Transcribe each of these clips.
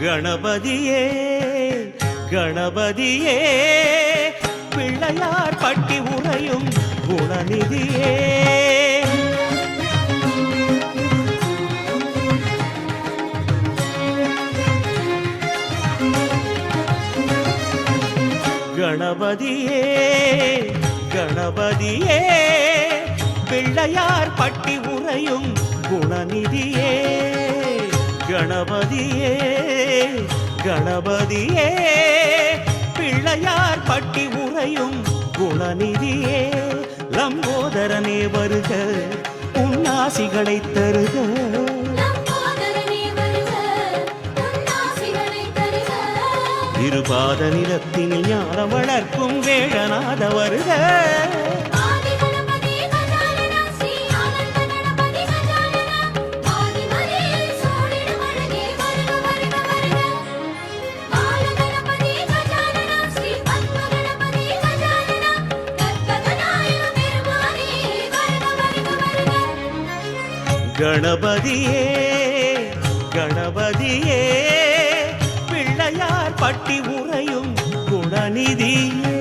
கணபதியே கணபதியே பிள்ளையார் பட்டி உறையும் குணநிதியே கணபதியே கணபதியே பிள்ளையார் பட்டி உறையும் குணநிதியே கணபதியே கணபதியே பிள்ளையார் பட்டி உறையும் குணநிதியே லம்போதரனே வருக உன்னாசிகளை தருக இருபாத நிலத்தினில் ஞான வளர்க்கும் வேழநாத வருக கணபதியே கணபதியே பிள்ளையார் பட்டி உறையும் குணநிதியே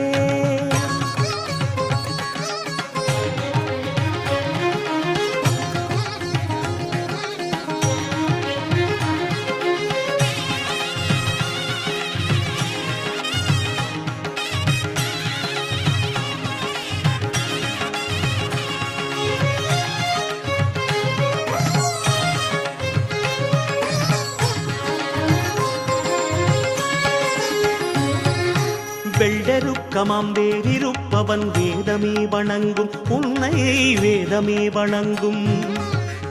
வெள்ளருக்கமாம் வேறிருப்பவன் வேதமே வணங்கும் உன்னை வேதமே வணங்கும்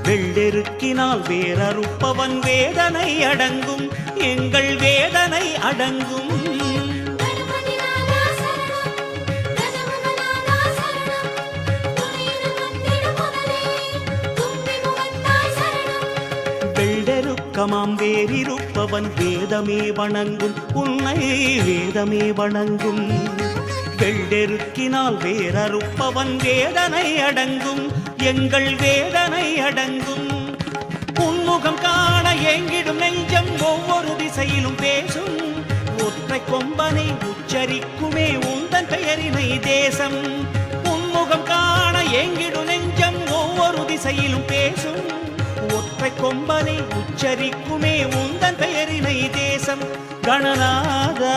வெள்ளெருக்கினால் வேறறுப்பவன் வேதனை அடங்கும் எங்கள் வேதனை அடங்கும் வெள்ளெருக்கமாம் வேறிருப்பவன் வேதமே வணங்கும் உன்னை வேதமே வணங்கும் வெள்ளெருக்கினால் வேறறுப்பவன் வேதனை அடங்கும் எங்கள் வேதனை அடங்கும் உன்முகம் காண ஏங்கிடும் நெஞ்சம் ஒவ்வொரு திசையிலும் பேசும் ஒற்றை கொம்பனை உச்சரிக்குமே உந்தன் பெயரினை தேசம் உன்முகம் காண ஏங்கிடும் நெஞ்சம் ஒவ்வொரு திசையிலும் பேசும் ஒற்றை கொம்பனை உச்சரிக்குமே உந்தன் பெயரினை தேசம் கணநாதா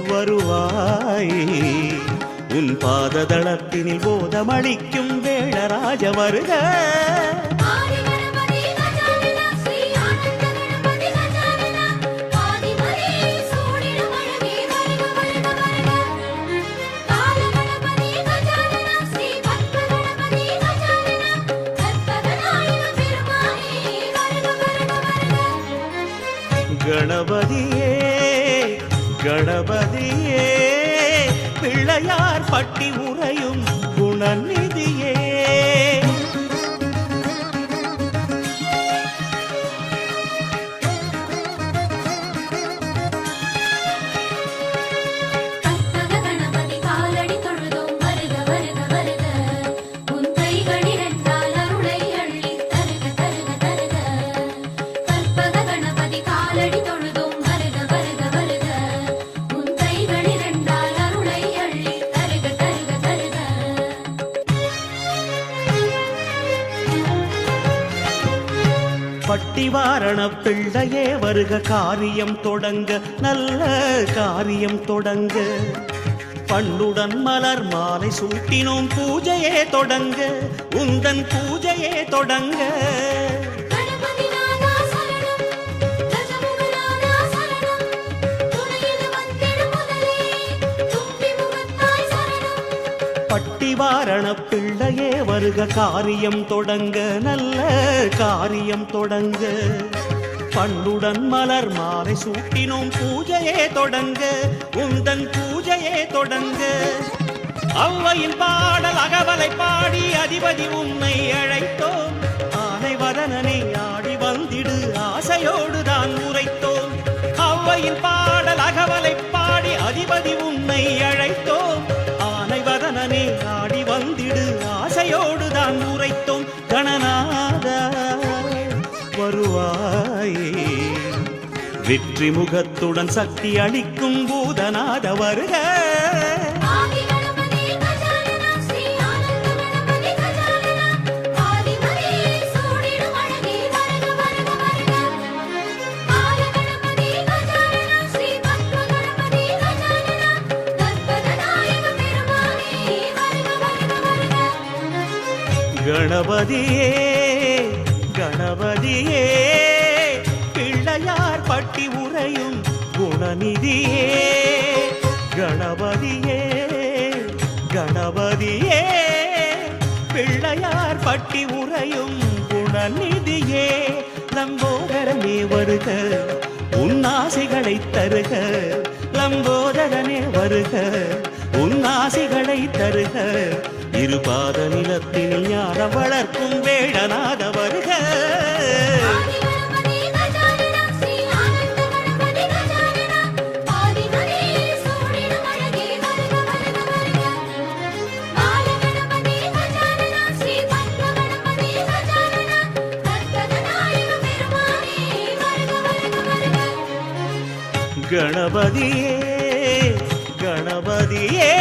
வருவாய் உன் பாததளத்தினில் போதமளிக்கும் வேளராஜ வருக கணபதியே கணபதியே பிள்ளையார் பட்டி உறையும் குணநிதியே பட்டிவாரண பிள்ளையே வருக காரியம் தொடங்க நல்ல காரியம் தொடங்க பண்ணுடன் மலர் மாலை சூட்டினோம் பூஜையே தொடங்க உந்தன் பூஜையே தொடங்க பட்டிவாரண பிள்ளையே வருக காரியம் தொடங்க நல்ல காரியம் தொடங்க பண்ணுடன் மலர் மாலை சூட்டினோம் பூஜையே தொடங்க உந்தன் பூஜையே தொடங்க அவ்வையின் பாடல் அகவலை பாடி அதிபதி உன்னை அழைத்தோம் ஆனை வதனனை ஆடி வந்திடு ஆசையோடு தான் உரைத்தோம் அவ்வையின் பாடல் அகவலை பாடி அதிபதி உன்னை அழைத்தோம் ஆனை வதனனை ஆடி வந்திடு ஆசையோடு தான் உரைத்தோம் கணநாத வருவாயே வெற்றி முகத்துடன் சக்தி அளிக்கும் பூதநாத வருக. கணபதியே கணபதியே பிள்ளையார் பட்டி உறையும் குணநிதியே. கணபதியே கணபதியே பிள்ளையார் பட்டி உறையும் குணநிதியே. லம்போதரனே வருக உன்னாசிகளை தருக. லம்போதரனே வருக உன்னாசிகளை தருக. இருபாத நிலத்தில் ஞான வளர்க்கும் வேடநாத வருக. கணபதியே கணபதியே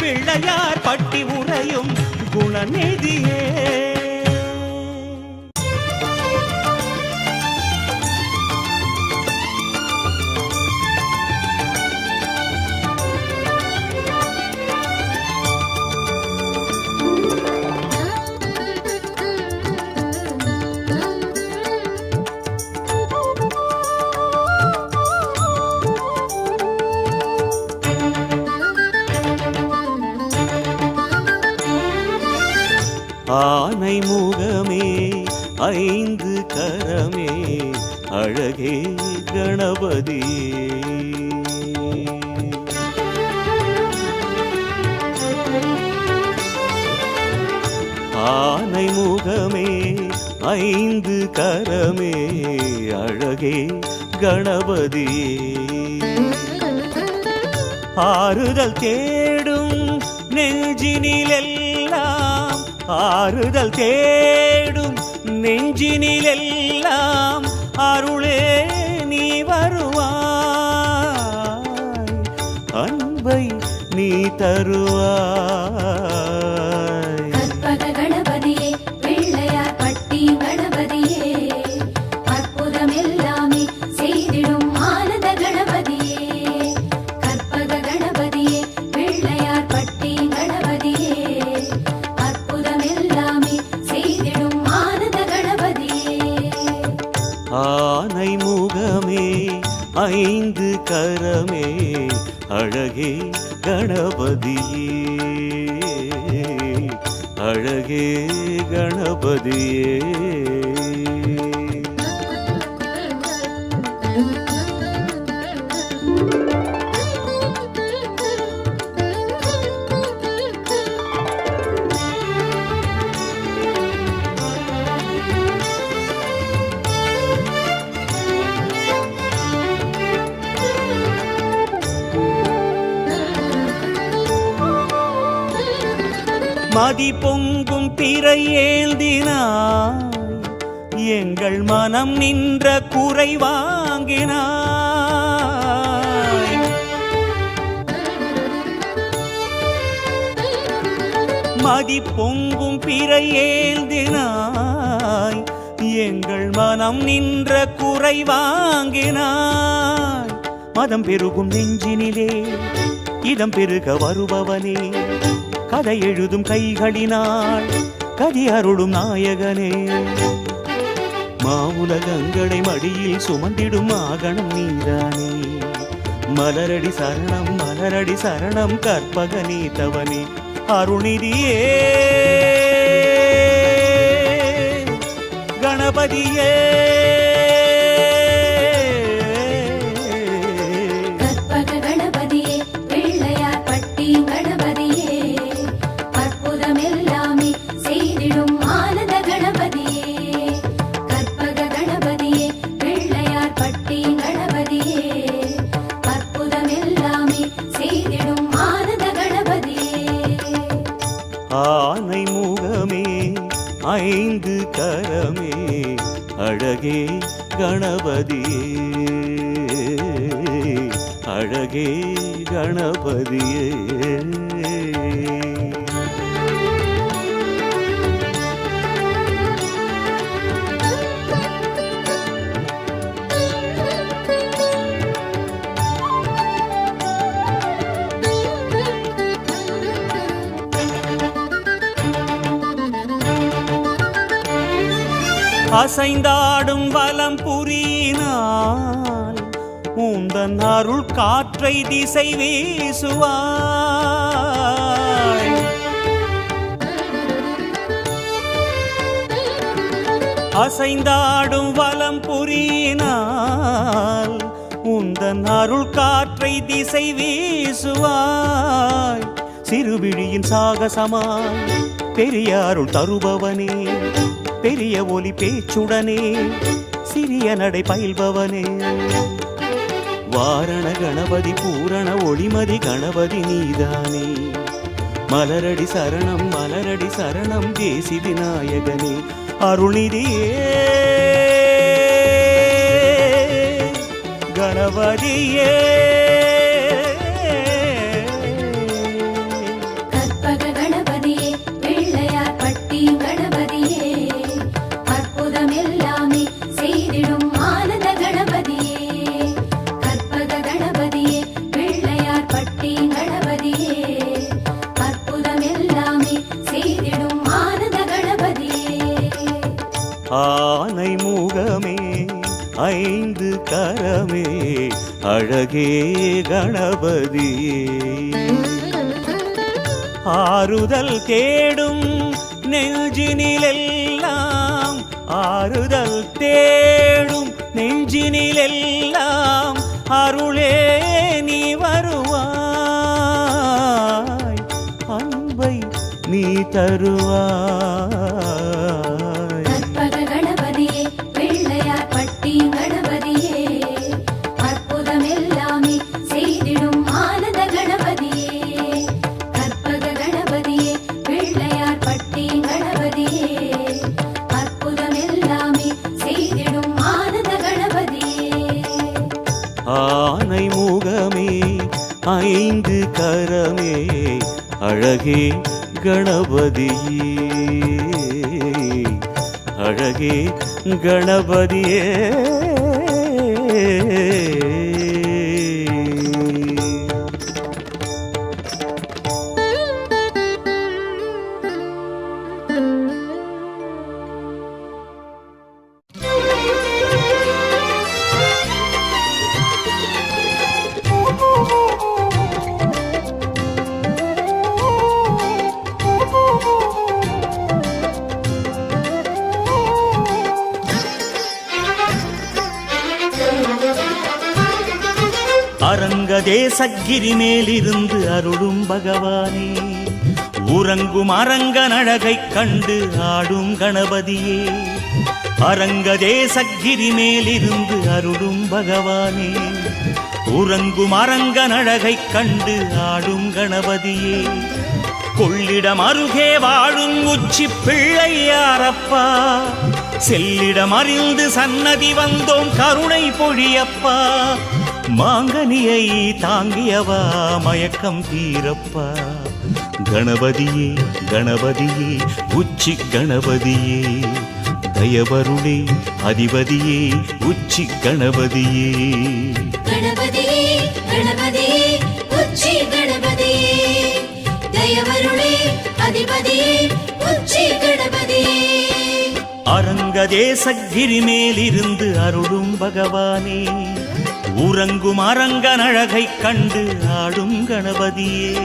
பிள்ளையார் பட்டி உறையும் குணநிதியே. ஆனை முகமே ஐந்து கரமே அழகே கணபதியே. ஆனை முகமே ஐந்து கரமே அழகே கணபதியே. ஆறுதல் தேடும் நெஞ்சினிலெல்லாம் ஆறுதல் தேடும் நெஞ்சினிலெல்லாம் அருளே நீ வருவாய். அன்பை நீ தருவாய். கற்பக கணபதியே பிள்ளையார் பட்டி கணபதியே அற்புதம் எல்லாமே செய்திடும் ஆனந்த கணபதியே. கற்பக கணபதியே பிள்ளையார் பட்டி கணபதியே அற்புதம் எல்லாமே செய்திடும் ஆனந்த கணபதியே. ஆனை முகமே ஐந்து கரமே அழகே கணபதியே அழகே கணபதியே. மதி பொங்கும் பிறை ஏந்தினாய் எங்கள் மனம் நின்ற குறை வாங்கினாய். மதி பொங்கும் பிறை ஏந்தினாய் எங்கள் மனம் நின்ற குறை வாங்கினாய். மதம் பெருகும் நெஞ்சினிலே இதம் பெருக வருபவனே கதை எழுதும் கைகளினால் கதி அருளும் நாயகனே. மாவுலகங்களை மடியில் சுமந்திடும் ஆகணம் நீதானே. மலரடி சரணம் மலரடி சரணம் கற்பக நீத்தவனே அருணிதியே கணபதியே. ஆனை முகமே ஐந்து கரமே அழகே கணபதியே அழகே கணபதியே. அசைந்தாடும் வலம் புரியினால் உந்தன் அருள் காற்றை திசை வீசுவாய். அசைந்தாடும் வலம் புரியினால் உந்தன் அருள் காற்றை திசை வீசுவாய். சிறுவிழியின் சாகசமாய் பெரிய அருள் தருபவனே, பெரிய ஒலி பேச்சுடனே சிறிய நடை பயில்பவனே. வாரண கணபதி பூரண ஒளிமதி கணபதி நீதானே. மலரடி சரணம் மலரடி சரணம் தேசி விநாயகனே அருள்நிதியே கணபதியே. ஆனை முகமே ஐந்து கரமே அழகே கணபதியே. ஆறுதல் தேடும் நெஞ்சினிலெல்லாம் ஆறுதல் தேடும் நெஞ்சினிலெல்லாம் அருளே நீ வருவாய், அன்பை நீ தருவாய். ஆனை முகமே ஐந்து கரமே அழகே கணபதியே அழகே கணபதியே. அரங்க தேசகிரி மேலிருந்து அருளும் பகவானே, உறங்கும் அரங்கன் அழகைக் கண்டு ஆடும் கணபதியே. அரங்க தேசகிரி மேலிருந்து அருளும் பகவானே, உறங்கும் அரங்கன் அழகைக் கண்டு ஆடும் கணபதியே. கொள்ளிடம் அருகே வாழும் உச்சி பிள்ளையாரப்பா, செல்லிடம் அறிந்து சன்னதி வந்தோம் கருணை பொழியப்பா. மாங்கனியை தாங்கியவா மயக்கம் தீரப்பா, கணபதியே கணபதியே உச்சி கணபதியே. தயவருளே அதிபதியே உச்சி கணபதியே. கணபதியே கணபதியே உச்சி கணபதியே, தயவருளே அதிபதியே உச்சி கணபதியே. அரங்க தேசகிரி மேலிருந்து அருளும் பகவானே, உறங்கும் அரங்கன் அழகைக் கண்டு ஆடும் கணபதியே.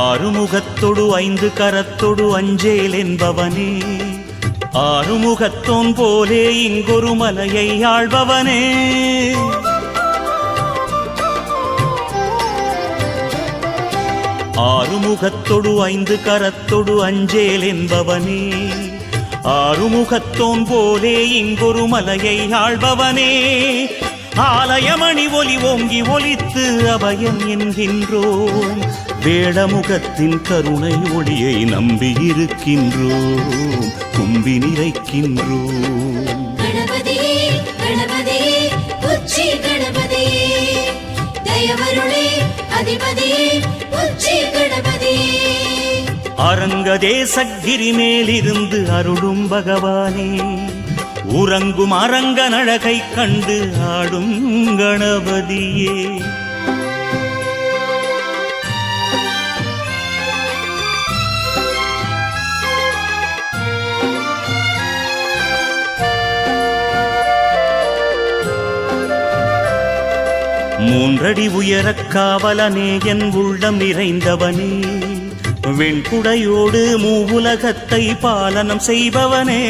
ஆறுமுகத்தொடு ஐந்து கரத்தொடு அஞ்சேல் என்பவனே, ஆறுமுகத்தோன் போலே இங்கொரு மலையை ஆள்பவனே. ஆறுமுகத்தொடு ஐந்து கரத்தொடு அஞ்சேல் என்பவனே, ஆறுமுகத்தோன் போலே இங்கொரு மலையை ஆள்பவனே ஆலயமணி ஒலி ஓங்கி ஒலித்து அபயம் என்கின்றோம் வேடமுகத்தின் கருணை ஒளியை நம்பியிருக்கின்றோம் கும்பி நிறைக்கின்றோம் கணபதியே கணபதியே உச்சி கணபதியே தயவருளே அதிபதியே உச்சி கணபதியே அரங்கதேசகிரி மேலிருந்து அருளும் பகவானே உறங்கும் அரங்கன் அழகை கண்டு ஆடும் கணபதியே மூன்றடி உயரக் காவலனே என் உள்ளம் நிறைந்தவனே வெண்குடையோடு மூவுலகத்தை பாலனம் செய்பவனே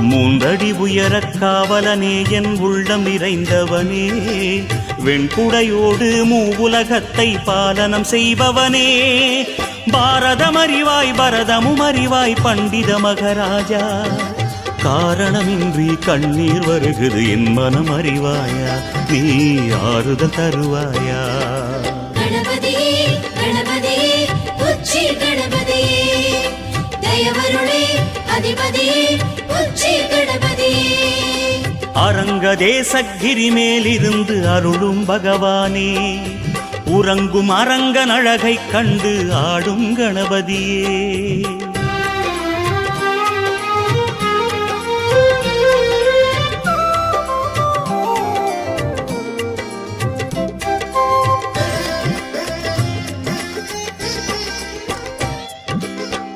மூன்றடி உயரக் காவலனே என் உள்ளம் நிறைந்தவனே வெண்குடையோடு மூவுலகத்தை பாலனம் செய்பவனே பாரதம் அறிவாய் பரதமும் அறிவாய் பண்டித மகராஜா காரணமின்றி கண்ணீர் வருகுது என் மனம் அறிவாயா நீ ஆறுதல் தருவாயா கணபதியே கணபதியே உச்சி கணபதியே தயவருளே அதிபதியே உச்சி கணபதியே அரங்கதேசகிரி மேலிருந்து அருளும் பகவானே உறங்கும் அரங்கன் அழகை கண்டு ஆடும் கணபதியே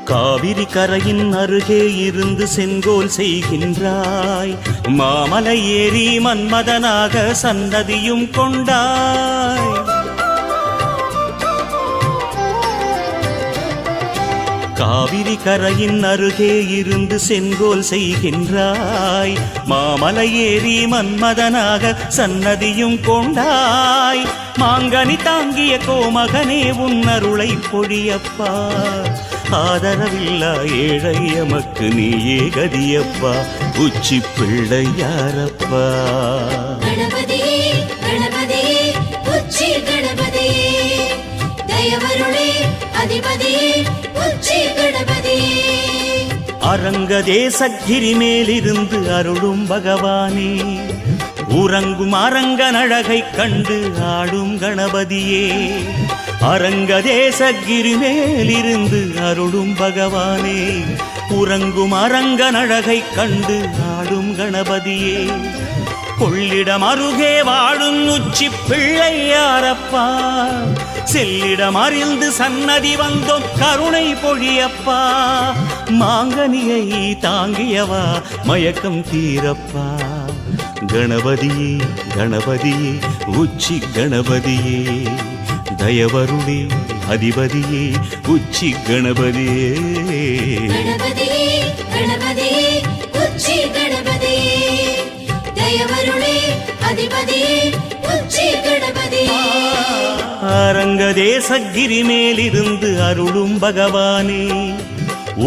காவிரி கரையின் அருகே இருந்து செங்கோல் செய்கின்றாய் மாமலை ஏறி மன்மதனாக சன்னதியும் கொண்டாய் காவிரி கரையின் அருகே இருந்து செங்கோல் செய்கின்றாய் மாமலை ஏறி மன்மதனாக சன்னதியும் கொண்டாய் மாங்கனி தாங்கிய கோமகனே உன் அருளை பொழியப்பா ஆதரவில்லா ஏழை எமக்கு நீயே கதியப்பா உச்சி பிள்ளை யாரப்பா கணபதியே கணபதியே உச்சி கணபதியே தயவருளே அதிபதியே உச்சி கணபதியே அரங்கதேசகிரி மேலிருந்து அருளும் பகவானே உறங்கும் அரங்கன் அழகை கண்டு ஆடும் கணபதியே அரங்கதேசகிரி மேலிருந்து அருளும் பகவானே உறங்கும் அரங்கன் அழகை கண்டு ஆடும் கணபதியே கொள்ளிடம் அருகே வாழும் உச்சி பிள்ளை யாரப்பா செல்லிடம் அறிந்து சன்னதி வந்தோம் கருணை பொழியப்பா மாங்கனியை தாங்கியவா மயக்கம் தீரப்பா கணபதியே கணபதியே உச்சி கணபதியே தயவருளே அதிபதியே உச்சி கணபதியே கணபதியே கணபதியே உச்சி கணபதியே தயவருளே அதிபதியே உச்சி கணபதியே அரங்கதேசகிரி மேலிருந்து அருளும் பகவானே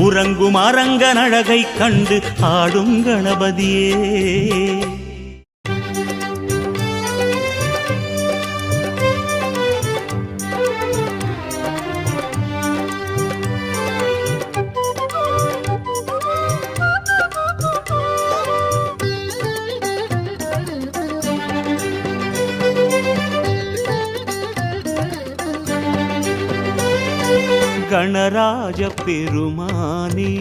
உறங்கும் அரங்கன் அழகை கண்டு ஆடும் கணபதியே கணராஜ பெருமானே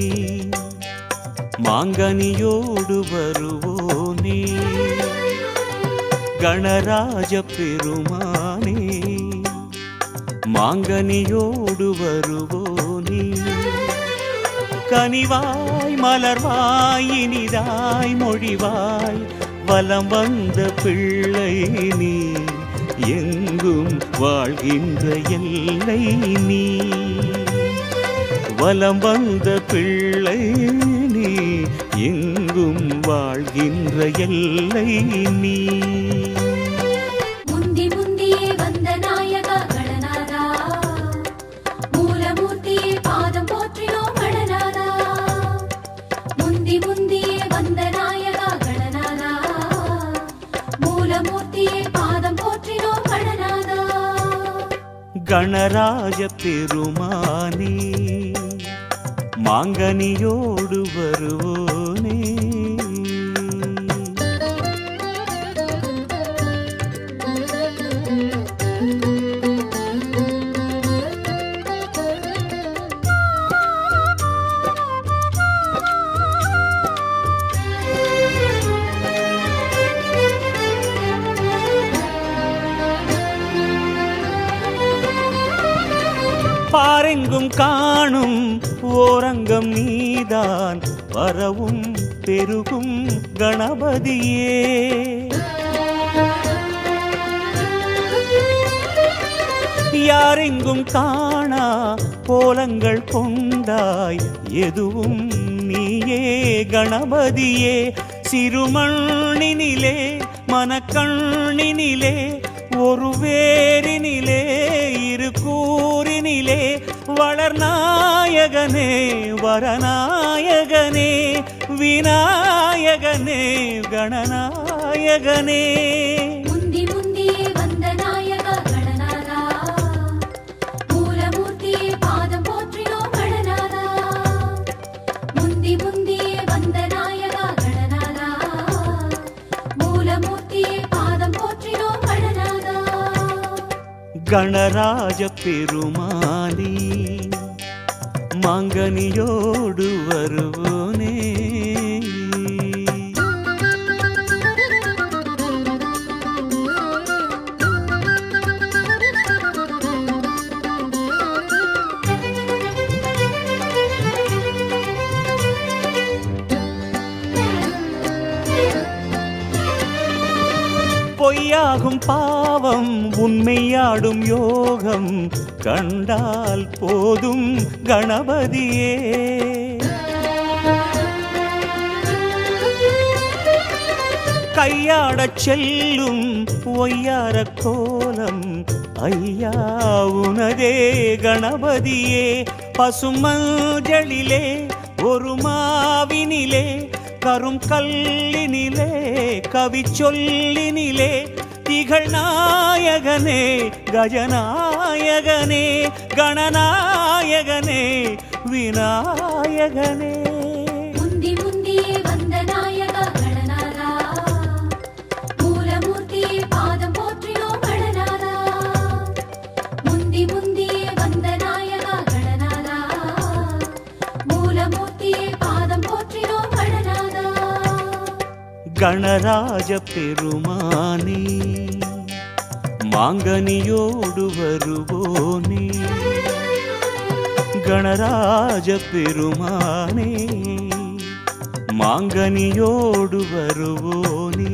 மாங்கனியோடு வருவோனே கணராஜ பெருமானே மாங்கனியோடு வருவோனே கனிவாய் மலர்வாய் இனிதாய் மொழிவாய் வலம் வந்த பிள்ளை நீ எங்கும் வாழ்கின்ற எல்லை நீ வலம் வந்த பிள்ளை நீ எங்கும் வாழ்கின்ற எல்லை நீ முந்தி முந்தியே வந்த நாயகா கணநாதா கணராஜ பெருமானே மாங்கனியோடு வருவோனே. பாரெங்கும் காணும் ஓரங்கம் நீதான் வரவும் பெருகும் கணபதியே. யாரெங்கும் காணா கோலங்கள் கொண்டாய் எதுவும் நீயே கணபதியே. சிறுமண்ணினிலே மனக்கண்ணினிலே ஒரு வேரினிலே இரு கூறினிலே வளர்நாயகனே வரநாயகனே விநாயகனே கணநாயகனே. முந்தி முந்தியே வந்த நாயகா கணநாதா மூலமூர்த்தியே பாதம் போற்றினோம் கணநாதா. முந்தி முந்தியே வந்த நாயகா கணநாதா மூலமூர்த்தியே பாதம் போற்றினோம் கணநாதா. கணராஜ பெருமானே மாங்கனியோடு வருவோனே. பொய்யாகும் பாவம் உண்மையாடும் யோகம் கண்டால் போதும் கணபதியே. கையாடச் செல்லும் ஒய்யார கோலம் ஐயா உனதே கணபதியே. பசுமஞ்சளிலே ஒரு மாவினிலே கரும் கல்லினிலே கவி சொல்லினிலே திகழ் நாயகனே கஜநாயகனே கணநாயகனே விநாயகனே. முந்தி முந்தியே வந்த நாயகா கணநாதா மூலமூர்த்தியே பாதம் போற்றினோம் கணநாதா. முந்தி முந்தியே வந்த நாயகா கணநாதா மூலமூர்த்தியே பாதம் போற்றினோம் கணநாதா. கணராஜ பெருமானே மாங்கனியோடு வருவோனே. கணராஜ பெருமானே மாங்கனியோடு வருவோனே.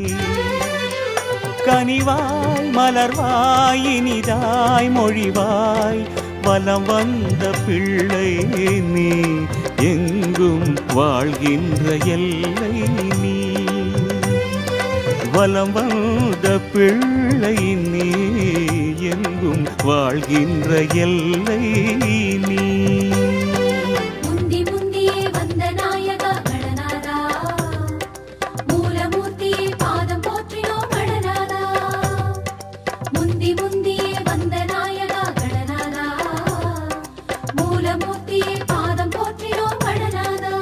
கனிவாய் மலர்வாய் இனிதாய் மொழிவாய் வலம் வந்த பிள்ளை நீ எங்கும் வாழ்கின்ற எல்லை நீ. வலம் வந்த பிள்ளை நீ எங்கும் வாழ்கின்ற எல்லை நீ. முந்தி முந்தியே வந்த நாயகா கணநாதா மூலமூர்த்தியே பாதம் போற்றினோம் கணநாதா. முந்தி முந்தியே வந்த நாயகா கணநாதா மூலமூர்த்தியே பாதம் போற்றினோம் கணநாதா.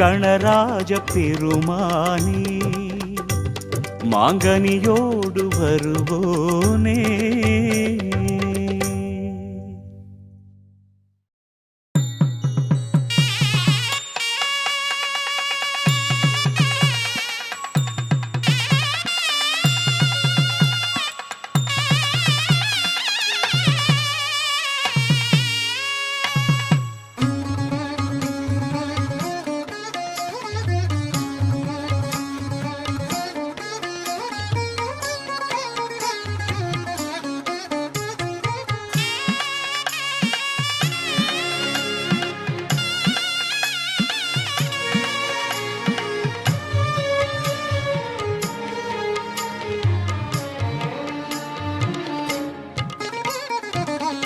கணராஜ பெருமானே மாங்கனியோடு வருவோனே.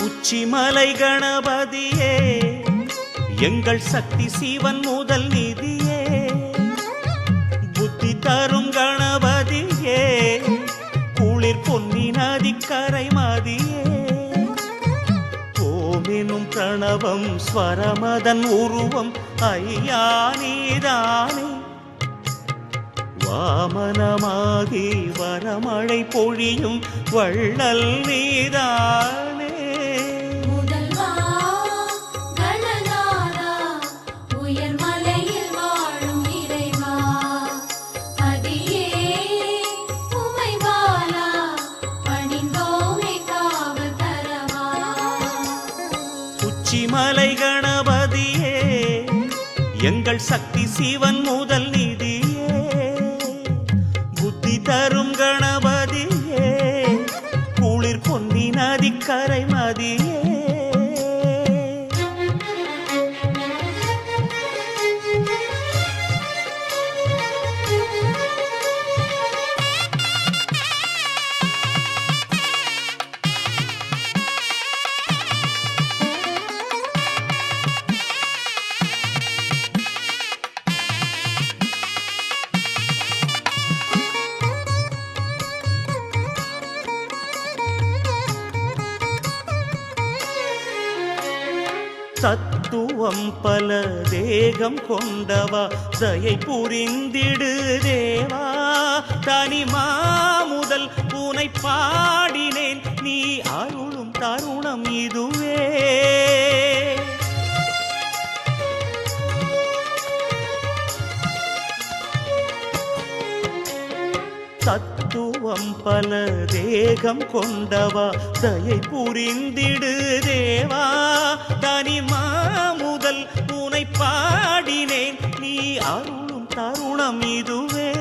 உச்சிமலை கணபதியே எங்கள் சக்தி சிவன் முதல் நிதியே. புத்தி தரும் கணபதியே குளிர் பொன்னி நதிக்கரை மதியே. எனும் பிரணவம் ஸ்வரமதன் உருவம் ஐயா நீதானே. வாமனமாகி வரமழை பொழியும் வள்ளல் நீதானே. முதல்வா கணநாதா உயர்மலையில் வாழும் இறைவா பதியே உமை பாலா பணிந்தோமே காவல் தரவா. உச்சிமலை கணபதியே எங்கள் சக்தி சிவன் முதல் நிதியே. புத்தி தரும் கணபதியே குளிர் பொன்னி நதிக்கரை மதியே. தத்துவம் பல தேகம் கொண்டவா தயை புரிந்திடு தேவா. தனிமா முதல் உனை பாடினேன் நீ அருளும் தருணம் இதுவே. தத்துவம் பல தேகம் கொண்டவா தயை புரிந்திடு தேவா. தனிமா முதல் உனை பாடினேன் நீ அருளும் தருணம் இதுவே.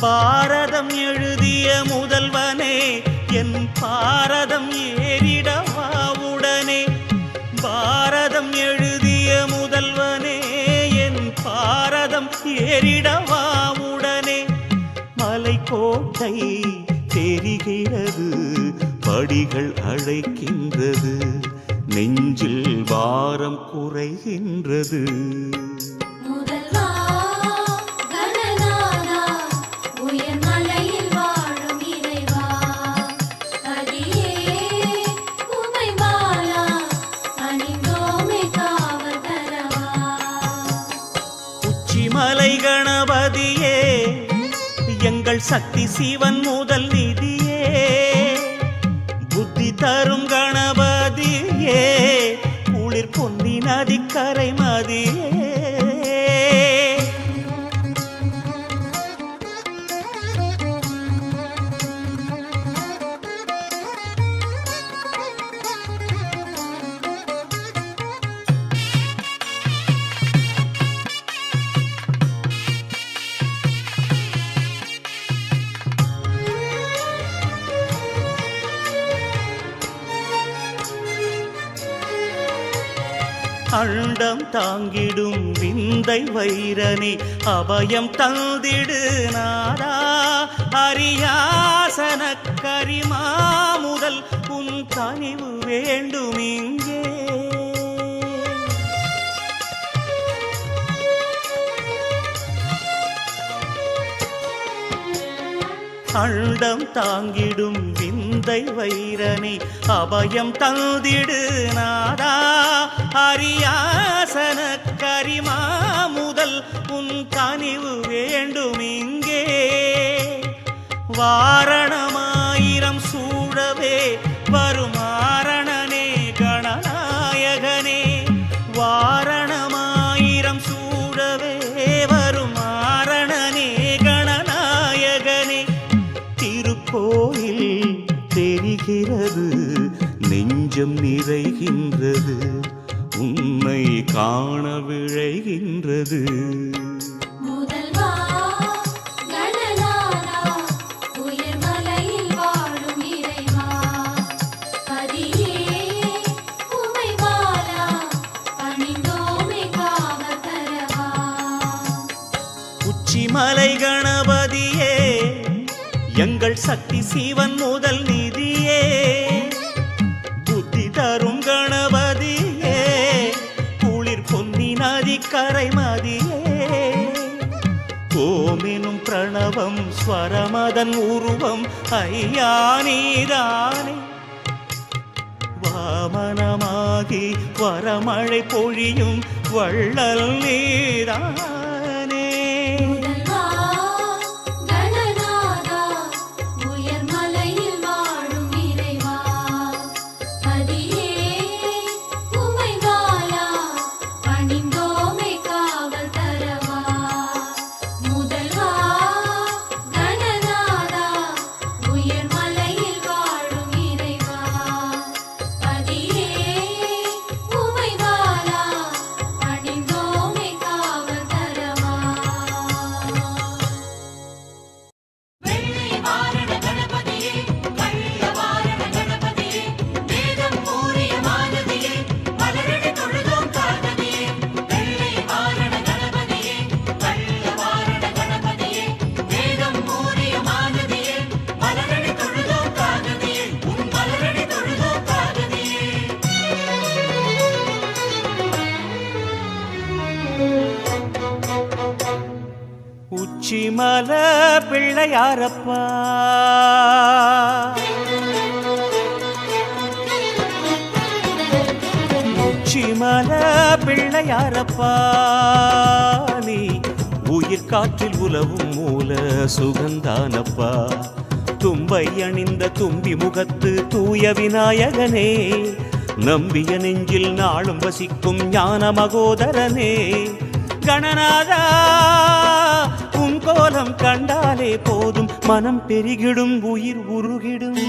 பாரதம் எழுதிய முதல்வனே என் பாரதம் ஏறிடவா உடனே. பாரதம் எழுதிய முதல்வனே என் பாரதம் ஏறிடவா உடனே. மலைக்கோட்டை தெரிகிறது படிகள் அழைக்கின்றது நெஞ்சில் வாரம் குறைகின்றது. முதல்வா கணநாதா உயர்மலையில் வாழும் இறைவா பதியே உமை பாலா பணிந்தோமே காவல் தரவா. உச்சிமலை கணபதியே எங்கள் சக்தி சிவன் முதல் நிதியே. புத்தி தரும் கணபதியே குளிர் பொன்னி நதிக்கரை மதியே. அண்டம் தாங்கிடும் விந்தை வைரனே அபயம் தந்திடு நாதா. அரியாசன கரிமா முதல் உன் கனிவு வேண்டும் இங்கே. அண்டம் தாங்கிடும் விந்தை வைரனே அபயம் தந்திடு நாதா. அரியாசன கரிமா முதல் உன் கனிவு வேண்டும் இங்கே. வாரணமாயிரம் சூழவே வரும் ஆரணனே கணநாயகனே. வாரணமாயிரம் சூழவே வரும் ஆரணனே கணநாயகனே. திருக்கோயில் தெரிகிறது நெஞ்சம் நிறைகின்றது உன்னை காண விழைகின்றது. முதல்வா கணநாதா உயர்மலையில் வாழும் இறைவா பதியே உமை பாலா பணிந்தோமே காவல் தரவா. உச்சிமலை கணபதியே எங்கள் சக்தி சிவன் முதல் நிதியே. புத்தி தரும் கணபதியே குளிர் பொன்னி நதிக்கரை மதியே. ஓமெனும் பிரணவம் ஸ்வரமதன் உருவம் ஐயா நீதானே. வா வாமனமாகி வரமழை பொழியும் வள்ளல் நீதானே. முதல்வா கணநாதா உயர்மலையில் வாழும் இறைவா பதியே உமை வாழா பணிந்தோமை காவல் தரவா. முதல்வா கணநாதா உயர்மலையில் வாழும் இறைவா பதியே உமை வாழா பணிந்தோமை காவல் தரவா. வெள்ளை வாரண கணபதியே கள்ள வாரண கணபதியே வேதம் கூறிய மானதியே மலரடி தொழுதோம் காததியே. வெள்ளை வாரண கணபதியே கள்ள வாரண கணபதியே வேதம் கூறிய மானதியே மலரடி தொழுதோம் காததியே. உன் மலரடி தொழுதோம் காததியே. உச்சிமல பிள்ளையாரப்பா உச்சிமல பிள்ளையாரப்பா நீ உயிர் காற்றில் உலவும் மூல சுகந்தானப்பா. தும்பை அணிந்த தும்பி முகத்து தூய விநாயகனே நம்பிய நெஞ்சில் நாளும் வசிக்கும் ஞான மகோதரனே. கணநாதா உன் கோலம் கண்டாலே போதும் மனம் பெருகிடும் உயிர் உருகிடும்.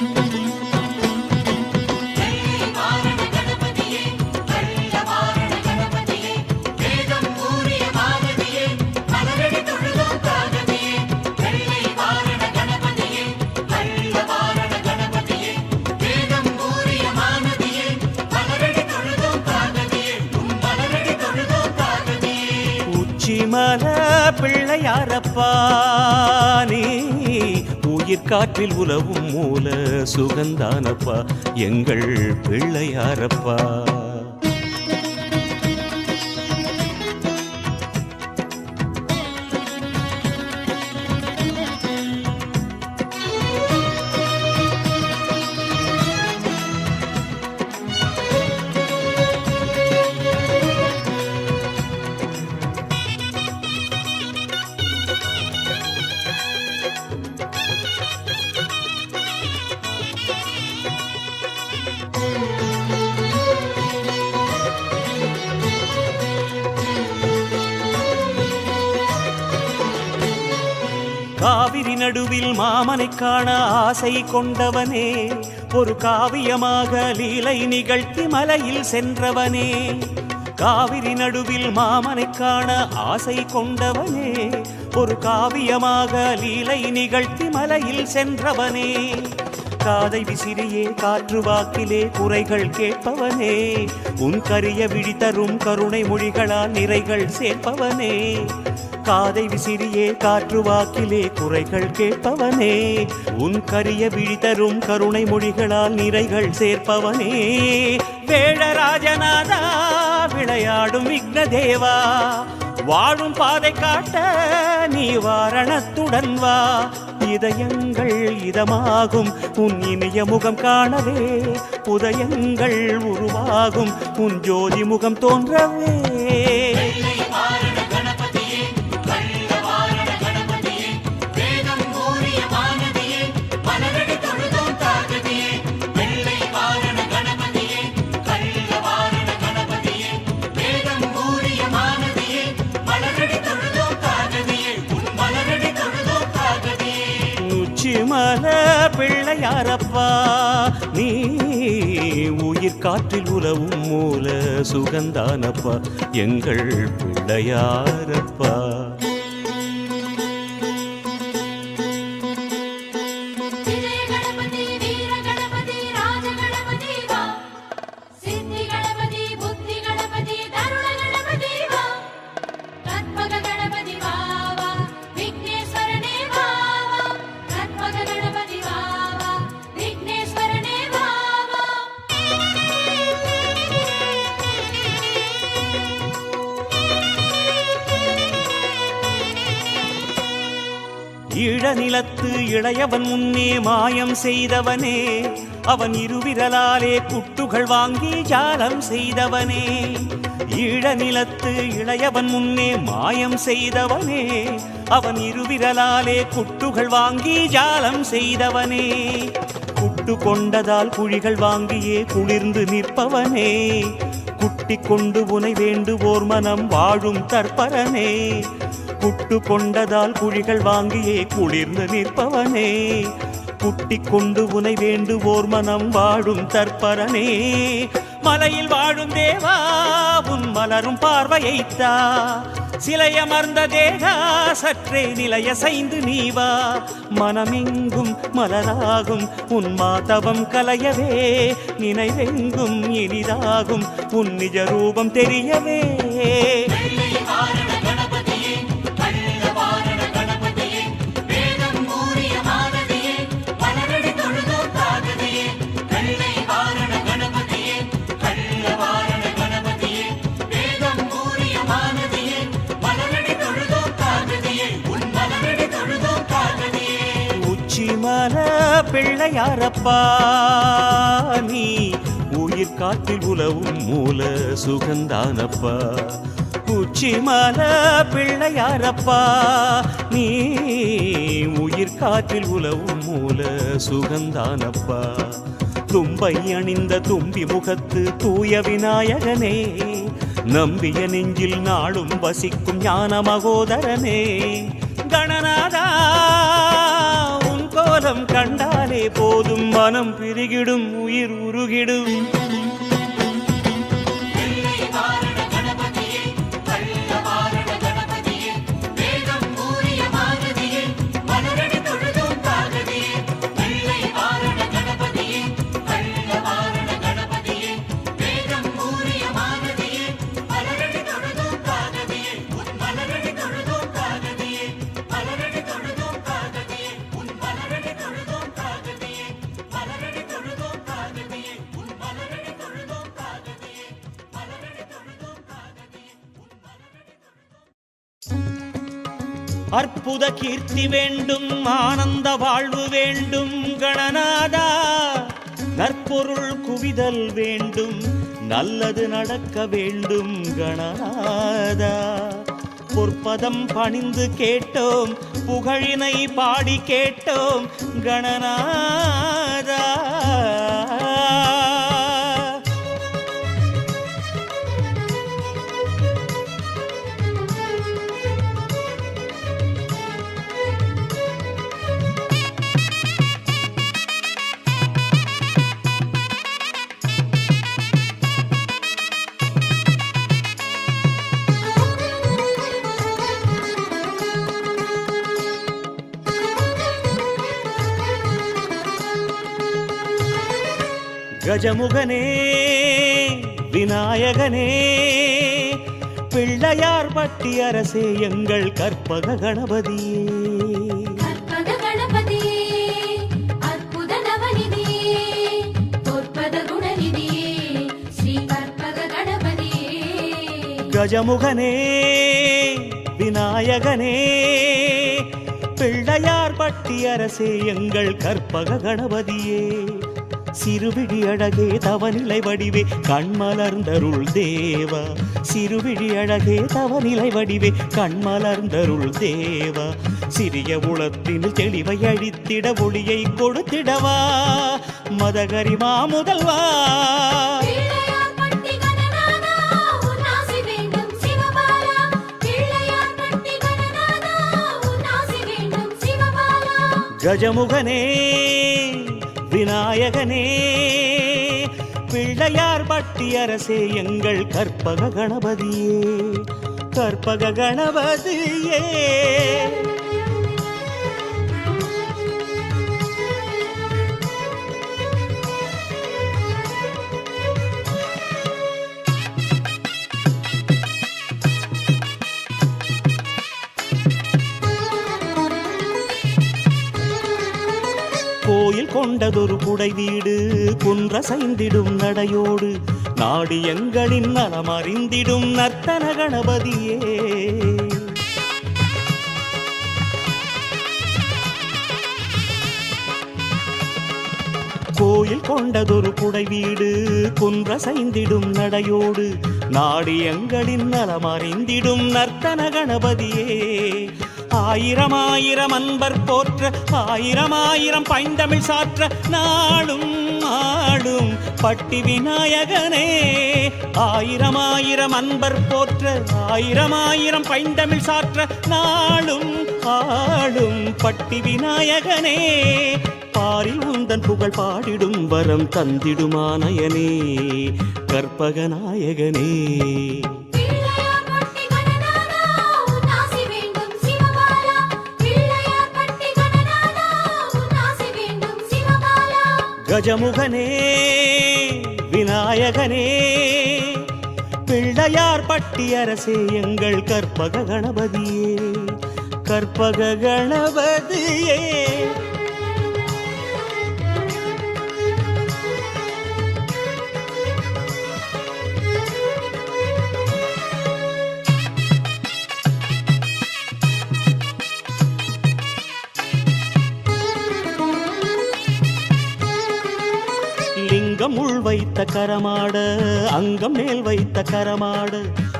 வெள்ளை வாரண கணபதியே கள்ள வாரண கணபதியே வேதம் கூறிய மானதியே மலரடி தொழுதோம் காததியே. வெள்ளை வாரண கணபதியே கள்ள வாரண கணபதியே வேதம் கூறிய மானதியே மலரடி தொழுதோம் காததியே. உன் மலரடி தொழுதோம் காததியே. உச்சிமல பிள்ளையாரப்பா நீ உயிர் காற்றில் உலவும் மூல சுகந்தானப்பா எங்கள் பிள்ளையாரப்பா. காவிரி நடுவில் மாமனைக் காண ஆசை கொண்டவனே ஒரு காவியமாக லீலை நிகழ்த்தி மலையில் சென்றவனே. காவிரி நடுவில் மாமனைக் காண ஆசை கொண்டவனே ஒரு காவியமாக லீலை நிகழ்த்தி மலையில் சென்றவனே. காதை விசிறியே காற்று வாக்கிலே குறைகள் கேட்பவனே உன் கரிய விழி தரும் கருணை மொழிகளால் நிறைகள் சேர்ப்பவனே. காதை விசிறியே காற்று வாக்கிலே குறைகள் கேட்பவனே உன் கரிய விழி தரும் கருணை மொழிகளால் நிறைகள் சேர்ப்பவனே. வேழராஜநாதா விளையாடும் விக்னதேவா வாழும் பாதை காட்ட நீ வாரணத்துடன் வா. இதயங்கள் இதமாகும் உன் இனிய முகம் காணவே உதயங்கள் உருவாகும் உன் ஜோதி முகம் தோன்றவே. வெள்ளை வாரண கணபதியே கள்ள வாரண கணபதியே வேதம் கூறிய மானதியே மலரடி தொழுதோம் காததியே. வெள்ளை வாரண கணபதியே கள்ள வாரண கணபதியே வேதம் கூறிய மானதியே மலரடி தொழுதோம் காததியே. உன் மலரடி தொழுதோம் காததியே. உச்சிமல பிள்ளையாரப்பா நீ உயிர் காற்றில் உலவும் மூல சுகந்தானப்பா எங்கள் பிள்ளையாரப்பா. விஜய கணபதி வீர கணபதி ராஜ கணபதி வா. சித்தி கணபதி புத்தி கணபதி தருண கணபதி வா. கற்பக கணபதி வா வா விக்னேஸ்வரனே வா வா. கற்பக கணபதி வா வா விக்னேஸ்வரனே வா வா. ஈழநிலத்து இளையவன் முன்னே மாயம் செய்தவனே அவன் இருவிரலாலே குட்டுகள் வாங்கி ஜாலம் செய்தவனே, ஈழ நிலத்து இளையவன் முன்னே மாயம் செய்தவனே, அவன் இருவிரலாலே குட்டுகள் வாங்கி ஜாலம் செய்தவனே, குட்டு கொண்டதால் குழிகள் வாங்கியே குளிர்ந்து நிற்பவனே, குட்டி கொண்டு உனை வேண்டுவோர் மனம் வாழும் தற்பரனே, குட்டு கொண்டதால் குழிகள் வாங்கியே குளிர்ந்து நிற்பவனே, குட்டி கொண்டு உனை வேண்டுவோர் மனம் வாழும் தற்பரனே, மலையில் வாழும் தேவா உன் மலரும் பார்வையைத்தா, சிலையமர்ந்த தேகா சற்றே நிலைய செய்து நீவா, மனமெங்கும் மலராகும் உன் மாதவம் கலையவே, நினைவெங்கும் இனிதாகும் உன் நிஜ ரூபம் தெரியவே. உச்சிமல பிள்ளையாரப்பா நீ உயிர் காற்றில் உலவும் மூல சுகந்தானப்பா, உச்சிமல பிள்ளையாரப்பா நீ உயிர் காற்றில் உலவும் மூல சுகந்தானப்பா, தும்பை அணிந்த தும்பி முகத்து தூய விநாயகனே, நம்பிய நெஞ்சில் நாளும் வசிக்கும் ஞான மகோதரனே, கணநாதா உன் கோலம் கண்டாலே போதும் மனம் பிரிகிடும் உயிர் உருகிடும். அற்புத கீர்த்தி வேண்டும், ஆனந்த வாழ்வு வேண்டும் கணநாதா, நற்பொருள் குவிதல் வேண்டும், நல்லது நடக்க வேண்டும் கணநாதா, பொற்பதம் பணிந்து கேட்டோம், புகழினை பாடி கேட்டோம் கணநாதா. கஜமுகனே விநாயகனே, பிள்ளையார் பட்டி அரசே எங்கள் கற்பக கணபதியே, கற்பக கணபதியே அற்புத நவநிதியே, பொற்பத குணநிதியே ஸ்ரீ கற்பக கணபதியே, கஜமுகனே விநாயகனே, பிள்ளையார் பட்டி அரசே எங்கள் கற்பக கணபதியே, சிறுவிழி அழகே தவநிலை வடிவே கண்மலர்ந்தருள் தேவா, சிறுவிழி அழகே தவநிலை வடிவே கண்மலர்ந்தருள் தேவா, சிறிய உளத்தின் தெளிவை அழித்திட ஒளியை கொடுத்திடவா, மதகரிமா முதல்வா. கஜமுகனே விநாயகனே, பிள்ளையார் பட்டி அரசே எங்கள் கற்பக கணபதியே, கற்பக கணபதியே. கோயில் கொண்டதொரு குடை வீடு குன்றசைந்திடும் நடையோடு, நாடு எங்களின் நலமறிந்திடும் நர்த்தன கணபதியே, கோயில் கொண்டதொரு குடை வீடு குன்றசைந்திடும் நடையோடு நாடி எங்களின் நலமறிந்திடும் நர்த்தன கணபதியே ஆயிரம் ஆயிரம் அன்பர் போற்ற ஆயிரம் ஆயிரம் பைந்தமிழ் சாற்ற நாளும் ஆளும் பட்டி விநாயகனே ஆயிரம் ஆயிரம் அன்பர் போற்ற ஆயிரம் ஆயிரம் பைந்தமிழ் சாற்ற நாளும் ஆளும் பட்டி விநாயகனே பாரில் உந்தன் புகழ் பாடிடும் வரம் தந்திடுமானயனே கற்பகநாயகனே கஜமுகனே விநாயகனே பிள்ளையார் பட்டி அரசே எங்கள் கற்பக கணபதியே கற்பக கணபதியே லிங்கம் உள் வைத்த கரமாட அங்கம் மேல் வைத்த கரமாட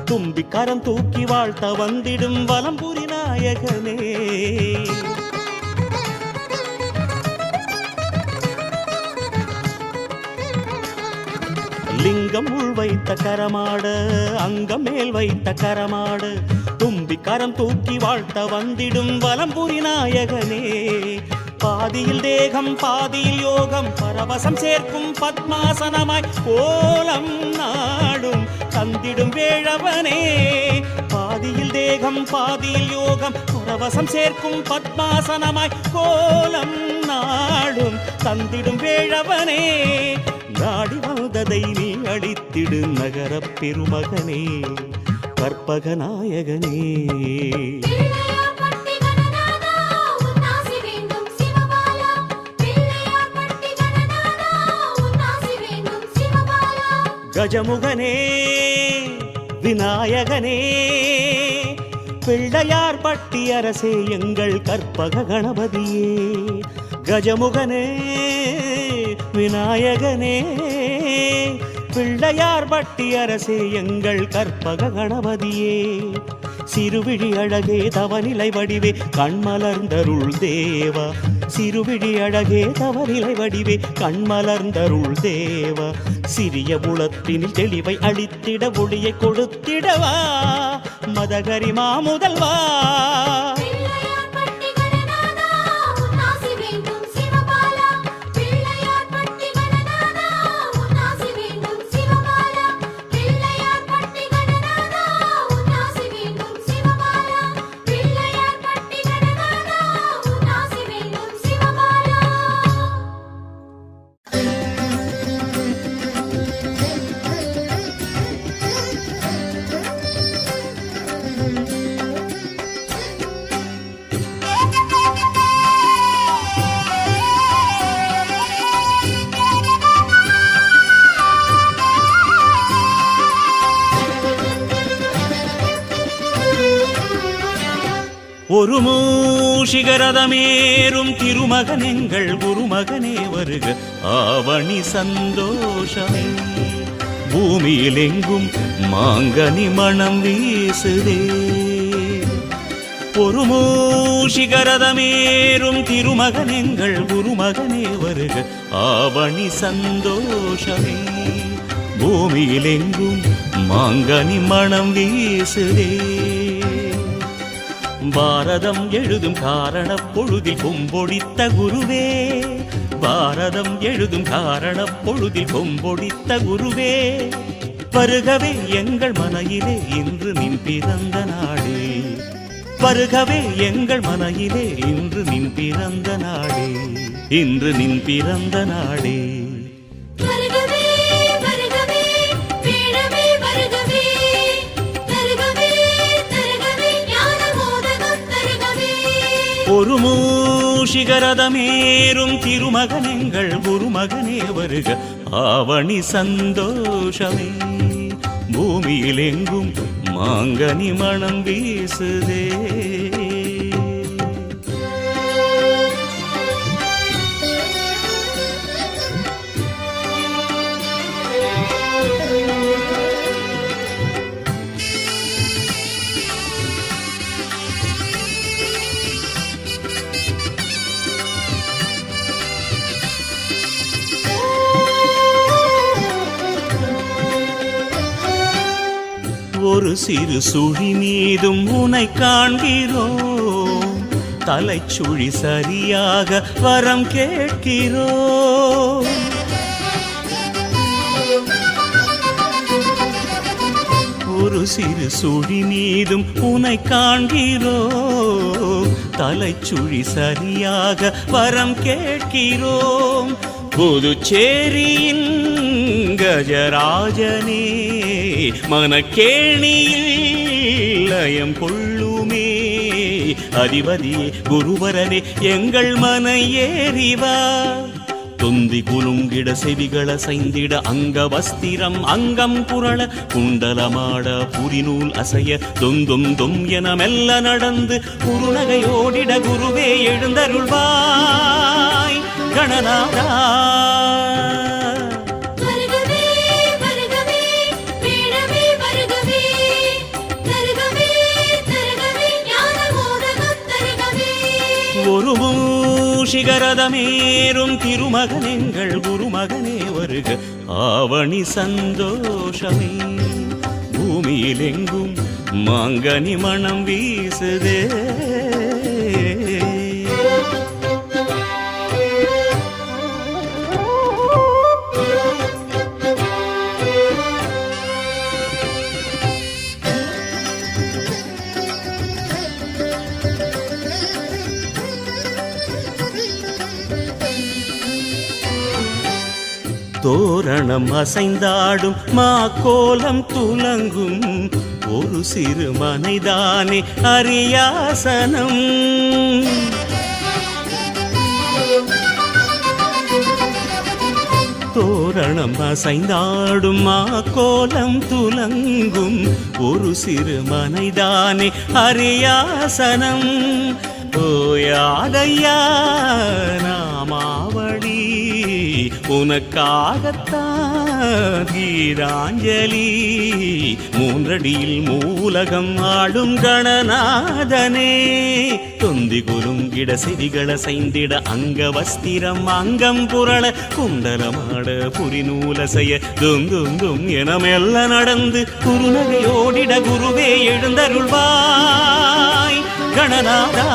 தும்பி கரம் தூக்கி வாழ்த்த வந்திடும் வலம்புரி நாயகனே லிங்கம் உள் வைத்த கரமாட அங்கம் மேல் வைத்த கரமாட தும்பி கரம் தூக்கி வாழ்த்த வந்திடும் வலம்புரி நாயகனே பாதியில் தேகம் பாதியில் யோகம் பரவசம் சேர்க்கும் பத்மாசனமாய் கோலம் நாடும் தந்திடும் வேழவனே பாதியில் தேகம் பாதியில் யோகம் பரவசம் சேர்க்கும் பத்மாசனமாய் கோலம் நாடும் தந்திடும் வேழவனே நாடி வந்ததை நீ அளித்திடு நகரப் பெருமகனே கற்பகநாயகனே கஜமுகனே விநாயகனே பிள்ளையார் பட்டி அரசே எங்கள் கற்பக கணபதியே கஜமுகனே விநாயகனே பிள்ளையார் பட்டி அரசே எங்கள் கற்பக கணபதியே சிறுவிழி அழகே தவநிலை வடிவே கண்மலர்ந்தருள் தேவா சிறுவிழி அழகே தவநிலை வடிவே கண்மலர்ந்தருள் தேவா சிறிய புலத்தினில் தெளிவை அளித்திட ஒளியை கொடுத்திடவா மதகரிமா முதல்வா ஒரு மூஷிகரதமேறும் திருமகன் எங்கள் குருமகனே வருக ஆவணி சந்தோஷமே பூமியில் எங்கும் மாங்கனி மணம் வீசுதே ஒரு மூஷிகரதமேறும் திருமகன் எங்கள் குருமகனே வருக ஆவணி சந்தோஷமே பூமியில் எங்கும் மாங்கனி மணம் வீசுதே பாரதம் எழுதும் காரண பொழுதில் கொம்பொடித்த குருவே பாரதம் எழுதும் காரண பொழுதில் கொம்பொடித்த குருவே வருகவே எங்கள் மனையிலே இன்று நின் பிறந்த நாடு வருகவே எங்கள் மனையிலே இன்று நின் பிறந்த நாடு இன்று நின் பிறந்த நாடு ஒரு மூஷிகரதமேறும் திருமகன் எங்கள் குருமகனே வருக ஆவணி சந்தோஷமே பூமியில் எங்கும் மாங்கனி மணம் வீசுதே ஒரு சிறு சுழி மீதும் உனை காண்கிறோம், தலைச்சுழி சரியாக வரம் கேட்கிறோம். ஒரு சிறு சுழி மீதும் உனை காண்கிறோம், தலைச்சுழி சரியாக வரம் கேட்கிறோம். புதுச்சேரியின் கஜராஜனே மனக்கேணியில் லயம் கொள்ளுமே, அதிபதியே குருவரனே எங்கள் மன ஏறிவா. தொந்தி குலுங்கிட செவிகள சைந்திட அங்க வஸ்திரம் அங்கம் புரள குண்டலமாட புரிநூல் அசைய தொந்தும் தொம் என மெல்ல நடந்து குறுநகையோடிட குருவே எழுந்தருள்வாய் கணநாதா. ஒரு மூஷிகரதமேறும் திருமகனெங்கள் குருமகனே வருக, ஆவணி சந்தோஷமே பூமியில் எங்கும் மாங்கனி மணம் வீசுதே. தோரணம் அசைந்தாடும் மாக்கோலம் துலங்கும், ஒரு சிறு மனைதானே அரியாசனம். தோரணம் அசைந்தாடும் மாக்கோலம் துலங்கும், ஒரு சிறு மனைதானே அரியாசனம். ஓயாதையா நாமாவளி உனக்காகத்தான் கீதாஞ்சலி, மூன்றடியில் மூலகம் ஆடும் கணநாதனே. தொந்தி குலுங்கிட செவிகள சைந்திட அங்க வஸ்திரம் அங்கம் புரள குண்டலமாட புரிநூலசைய தும் தும் தும் என மெல்ல நடந்து குறுநகையோடிட குருவே எழுந்தருள்வாய் கணநாதா.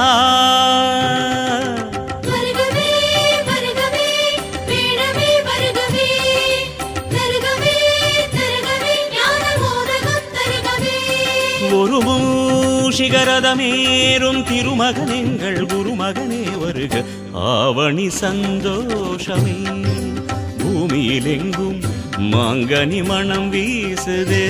ஒரு மூஷிகரதமேறும் திருமகனெங்கள் குருமகனே வருக, ஆவணி சந்தோஷமே பூமியில் எங்கும் மாங்கனி மணம் வீசுதே.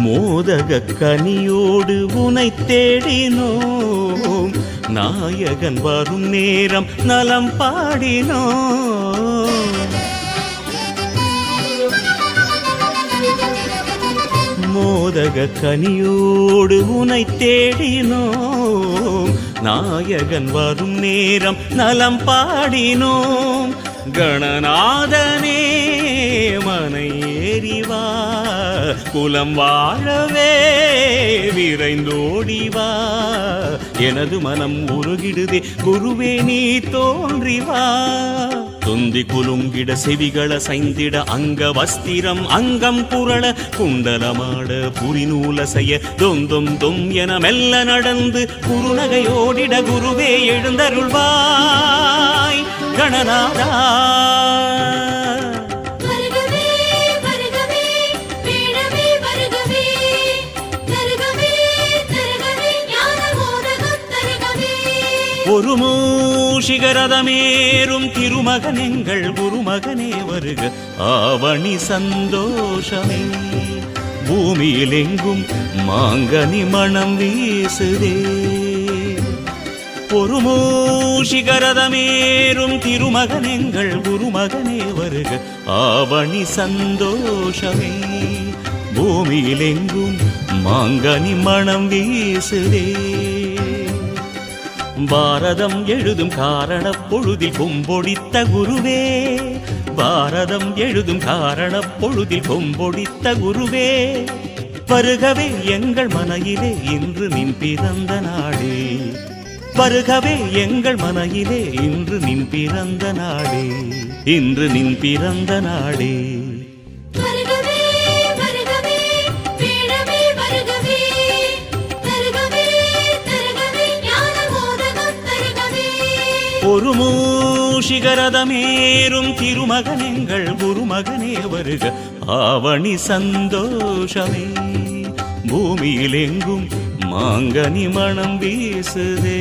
மோதக கனியோடு உனை தேடினோம், நாயகன் வரும் நேரம் நலம் பாடினோம். மோதக கனியோடு உனை தேடினோம், நாயகன் வரும் நேரம் நலம் பாடினோம். கணநாதனே மனை ஏறிவா, குலம் வாழவே விரைந்தோடிவா. எனது மனம் உருகிடுதே குருவே நீ தோன்றிவா. தொந்தி குலுங்கிட செவிகள சைந்திட அங்க வஸ்திரம் அங்கம் புரள குண்டலமாட புரிநூலசைய தொந்தும் தொம் என மெல்ல நடந்து குறுநகையோடிட குருவே எழுந்தருள்வாய் கணநாதா. ஒரு மூஷிகரதமேறும் திருமகனெங்கள் குருமகனே வருக, ஆவணி சந்தோஷமே பூமியில் எங்கும் மாங்கனி மணம் வீசுதே. ஒரு மூஷிகரதமேறும் திருமகனெங்கள் குருமகனே வருக, ஆவணி சந்தோஷமே பூமியில் எங்கும் மாங்கனி மணம் வீசுதே. பாரதம் எழுதும் காரணப் பொழுதில் கொம்பொடித்த குருவே, பாரதம் எழுதும் காரணப் பொழுதில் கொம்பொடித்த குருவே, வருகவே எங்கள் மனையிலே இன்று நின் பிறந்த நாடே, வருகவே எங்கள் மனையிலே இன்று நின் பிறந்த நாடே, இன்று நின் பிறந்த நாடே. வருகவே வருகவே வேடமே வருகவே, தருகவே தருகவே ஞான மோதகம் தருகவே. ஒரு மூஷிகரதமேறும் திருமகன் எங்கள் குருமகனே வருக, ஆவணி சந்தோஷமே பூமியில் எங்கும் மாங்கனி மணம் வீசுதே.